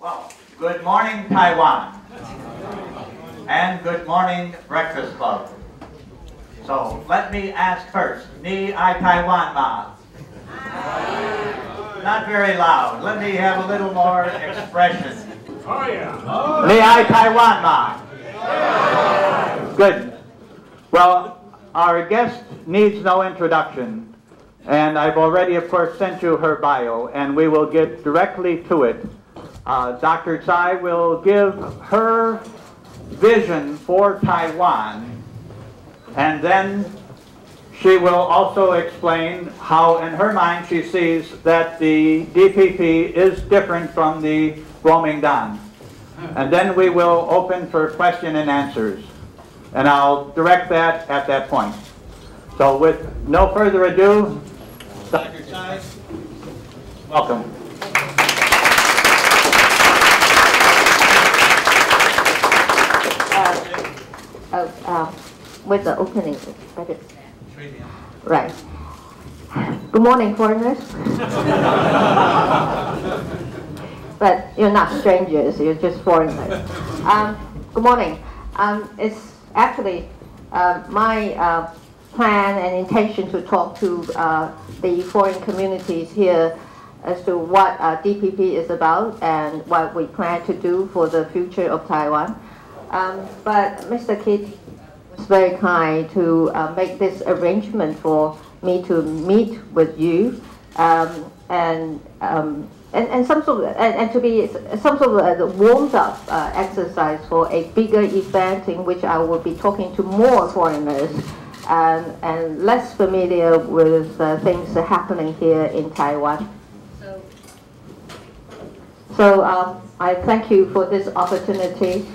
Well, good morning, Taiwan. And good morning, Breakfast Club. So let me ask first, Ni ai Taiwan ma? Not very loud. Let me have a little more expression. Oh yeah. Ni ai Taiwan ma? Good. Well, our guest needs no introduction. And I've already, of course, sent you her bio, and we will get directly to it. Dr. Tsai will give her vision for Taiwan, and then she will also explain how, in her mind, she sees that the DPP is different from the Kuomintang. And then we will open for question and answers. And I'll direct that at that point. So with no further ado, Dr. Tsai, welcome. With the opening, right. Good morning, foreigners. But you're not strangers, you're just foreigners. Good morning. It's actually my plan and intention to talk to the foreign communities here as to what DPP is about and what we plan to do for the future of Taiwan. But Mr. Kidd was very kind to make this arrangement for me to meet with you and to be some sort of a warmed-up exercise for a bigger event in which I will be talking to more foreigners and less familiar with things happening here in Taiwan. So I thank you for this opportunity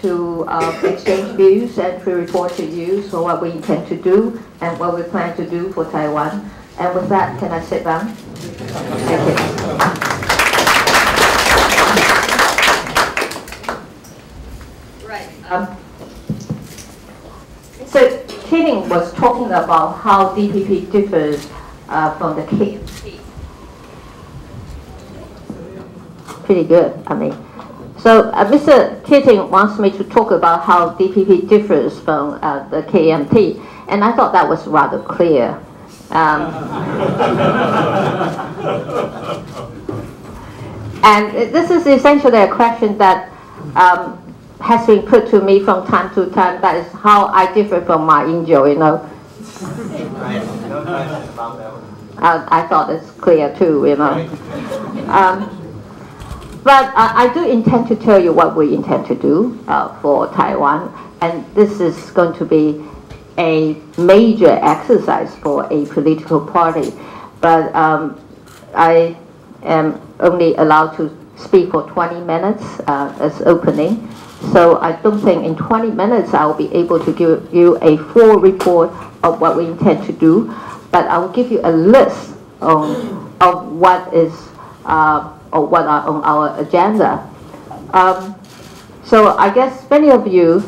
to exchange views and to report to you so what we intend to do and what we plan to do for Taiwan. And with that, can I sit down? Thank you. Right. So Keating was talking about how DPP differs from the KMT. Pretty good, I mean. So Mr. Keating wants me to talk about how DPP differs from the KMT, and I thought that was rather clear. And this is essentially a question that has been put to me from time to time. That is how I differ from my angel, you know. I thought it's clear too, you know. But I do intend to tell you what we intend to do for Taiwan, and this is going to be a major exercise for a political party. But I am only allowed to speak for 20 minutes as opening, so I don't think in 20 minutes I will be able to give you a full report of what we intend to do, but I will give you a list of what is or what are on our agenda. So I guess many of you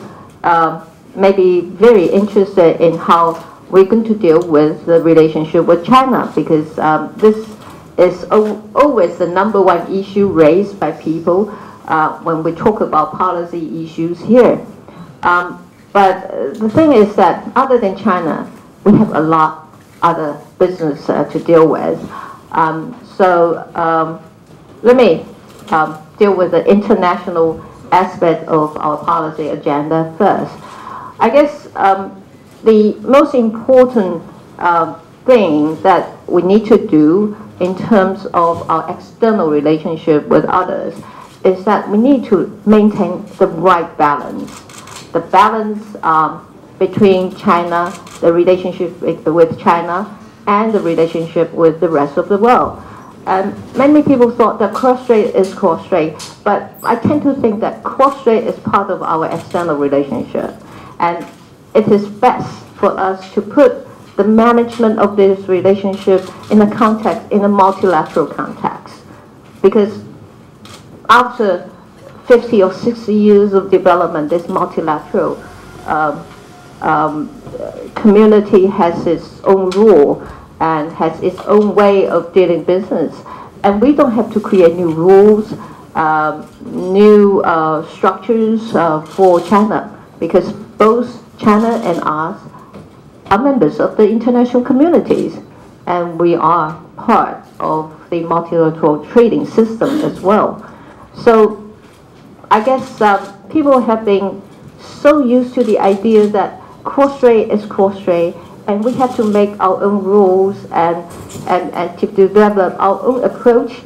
may be very interested in how we're going to deal with the relationship with China, because this is always the #1 issue raised by people when we talk about policy issues here. But the thing is that other than China, we have a lot other business to deal with. Let me deal with the international aspect of our policy agenda first. I guess the most important thing that we need to do in terms of our external relationship with others is that we need to maintain the right balance. The balance between China, the relationship with China, and the relationship with the rest of the world. Many people thought that cross-strait is cross-strait, but I tend to think that cross-strait is part of our external relationship. And it is best for us to put the management of this relationship in a context, in a multilateral context. Because after 50 or 60 years of development, this multilateral community has its own rule and has its own way of dealing business. And we don't have to create new rules new structures for China, because both China and us are members of the international communities, and we are part of the multilateral trading system as well. So I guess people have been so used to the idea that cross-strait is cross-strait, and we have to make our own rules and to develop our own approach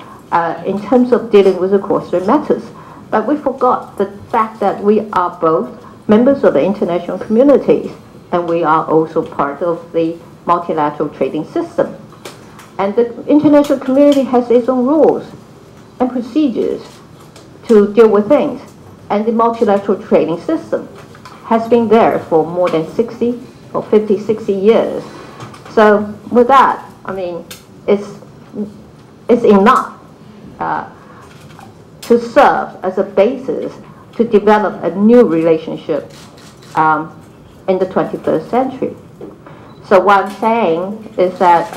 in terms of dealing with the cross-strait matters. But we forgot the fact that we are both members of the international communities, and we are also part of the multilateral trading system. And the international community has its own rules and procedures to deal with things. And the multilateral trading system has been there for more than 60 or 50, 60 years. So with that, I mean, it's enough to serve as a basis to develop a new relationship in the 21st century. So what I'm saying is that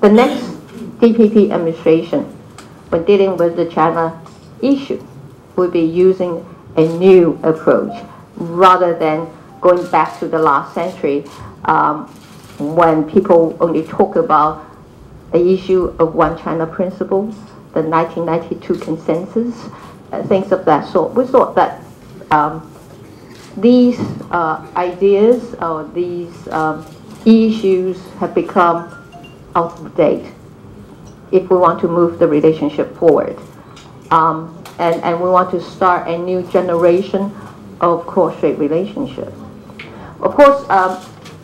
the next DPP administration, when dealing with the China issue, will be using a new approach rather than going back to the last century when people only talk about the issue of one China principle, the 1992 consensus, things of that sort. We thought that these ideas or these issues have become out of date if we want to move the relationship forward. And we want to start a new generation of cross-strait relationship. Of course,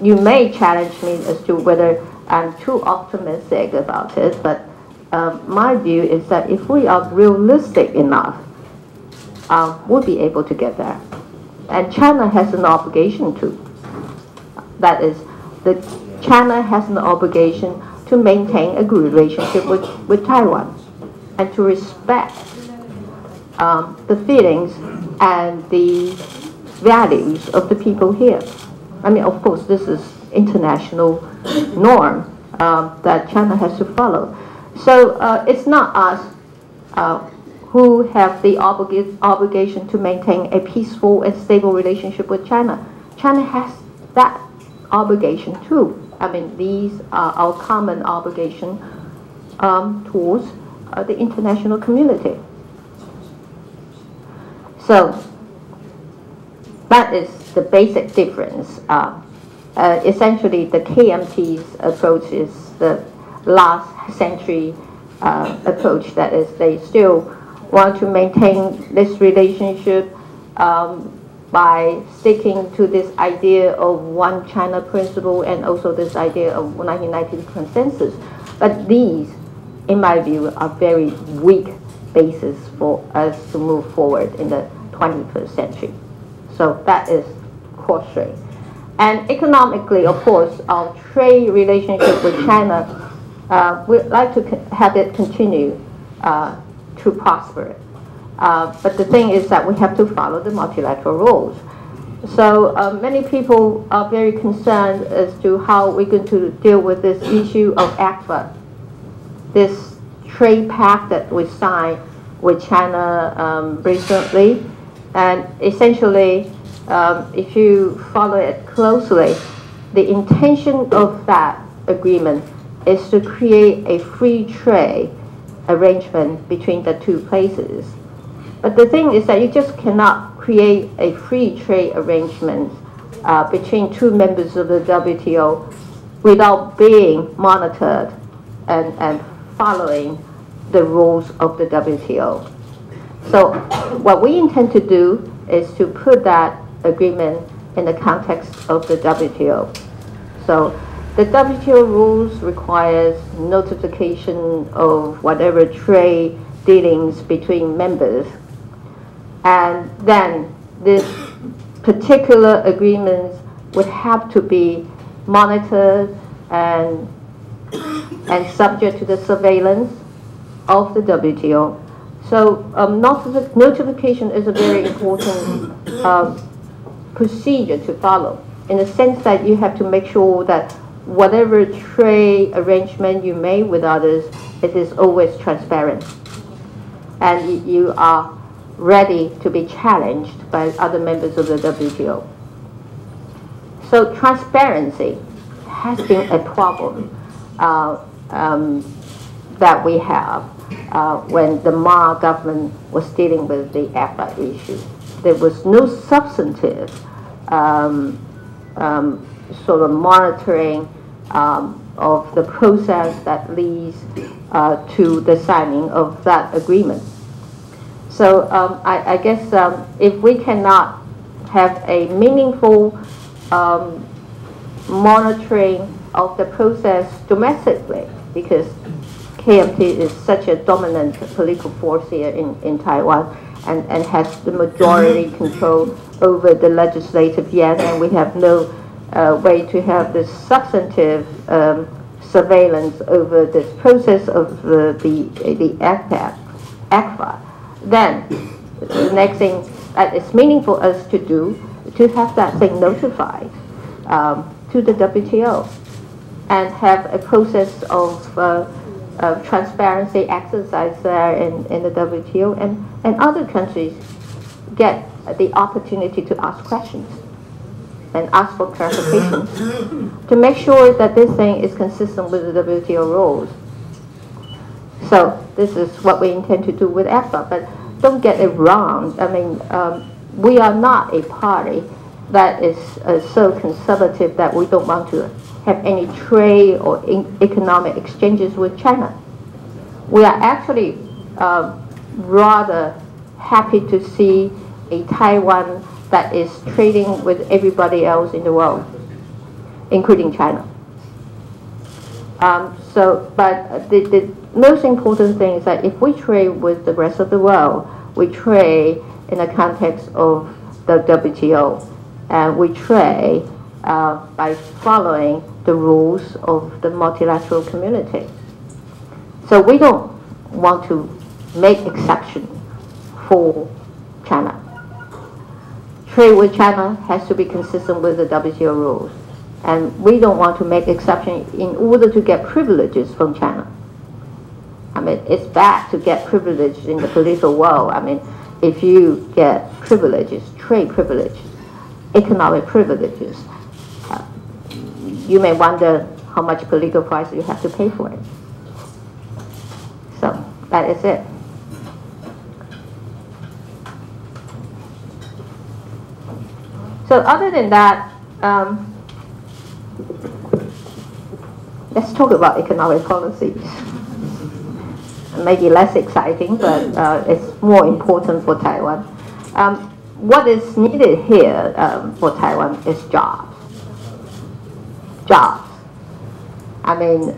you may challenge me as to whether I'm too optimistic about it, but my view is that if we are realistic enough, we'll be able to get there. And China has an obligation to. That is, China has an obligation to maintain a good relationship with Taiwan and to respect the feelings and the values of the people here. I mean, of course, this is international norm that China has to follow. So it's not us who have the obligation to maintain a peaceful and stable relationship with China. China has that obligation too. I mean, these are our common obligation towards the international community. So that is the basic difference. Essentially, the KMT's approach is the last century approach. That is, they still want to maintain this relationship by sticking to this idea of one China principle and also this idea of 1990 consensus. But these, in my view, are very weak basis for us to move forward in the 21st century. So that is cross-strait. And economically, of course, our trade relationship with China, we'd like to have it continue to prosper. But the thing is that we have to follow the multilateral rules. So many people are very concerned as to how we're going to deal with this issue of ACFA, this trade pact that we signed with China recently. And essentially, if you follow it closely, the intention of that agreement is to create a free trade arrangement between the two places. But the thing is that you just cannot create a free trade arrangement between two members of the WTO without being monitored and following the rules of the WTO. So what we intend to do is to put that agreement in the context of the WTO. So the WTO rules requires notification of whatever trade dealings between members. And then this particular agreements would have to be monitored and subject to the surveillance of the WTO. So notification is a very important procedure to follow, in the sense that you have to make sure that whatever trade arrangement you make with others, it is always transparent. and you are ready to be challenged by other members of the WTO. So transparency has been a problem that we have when the Ma government was dealing with the EFTA issue. There was no substantive sort of monitoring of the process that leads to the signing of that agreement. So I guess if we cannot have a meaningful monitoring of the process domestically, because KMT is such a dominant political force here in Taiwan and has the majority control over the legislative yet, and we have no way to have this substantive surveillance over this process of the ECFA. Then the next thing that is meaningful for us to do, to have that thing notified to the WTO and have a process of transparency exercise there in the WTO, and other countries get the opportunity to ask questions and ask for clarification to make sure that this thing is consistent with the WTO rules. So this is what we intend to do with EFTA, but don't get it wrong. I mean, we are not a party that is so conservative that we don't want to have any trade or economic exchanges with China. We are actually rather happy to see a Taiwan that is trading with everybody else in the world, including China. But the most important thing is that if we trade with the rest of the world, we trade in the context of the WTO, and we trade by following the rules of the multilateral community. So we don't want to make exception for China. Trade with China has to be consistent with the WTO rules. And we don't want to make exception in order to get privileges from China. I mean, it's bad to get privileges in the political world. I mean, if you get privileges, trade privileges, economic privileges, you may wonder how much political price you have to pay for it. So that is it. So other than that, let's talk about economic policies. Maybe less exciting, but it's more important for Taiwan. What is needed here for Taiwan is jobs. Jobs. I mean,